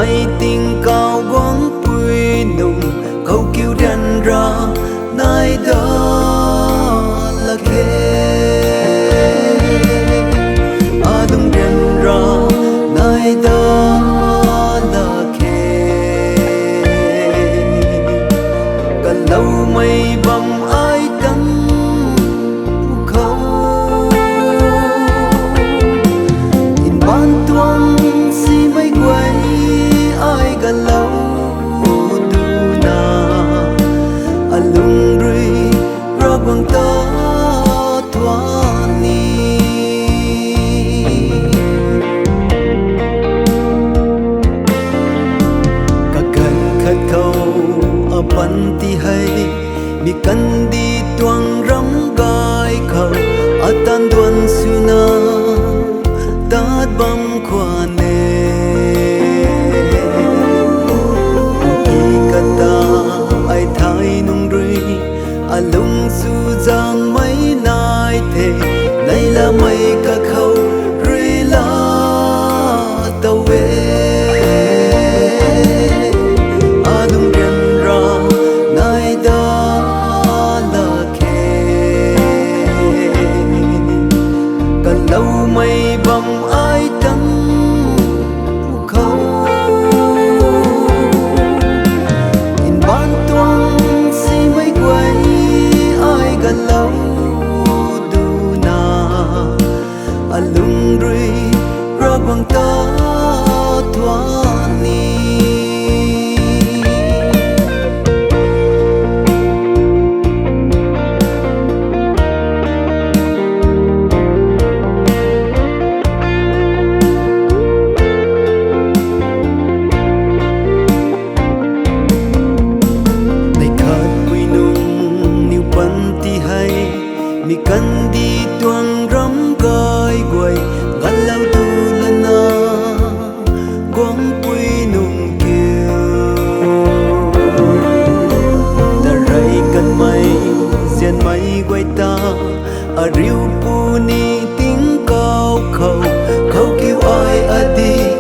mây tình cao quang bụi nùng câu kêu đàn ra nay đó là khe adung đàn ra nay đó là khe cả lâu mây bầm ai đắng khâu in ban tuang si mây quay ai cả lâu du na alung rui ra quang ta thoa ni cả cần khát khâu ở ban ti hay mi cần đi tuang rắm gai khâu ở tan duan suna tát băm khoa nè ai thay nung rui alung su giang mấy nai thế này là mấy cả khâu rui la tàu về adung đen ra này đó là khe cả lâu mây bầm ai đắng khâu in ban tuang si mây quay ai gần lâu du na alung rui ra quang ta thoa ni mi cần đi tuang rắm gai quay ngăn lao tu lana quang quy nung kiều ta ray cần mây xiên mây quay ta a riu pu ni tiếng cao khâu khâu kêu ai a đi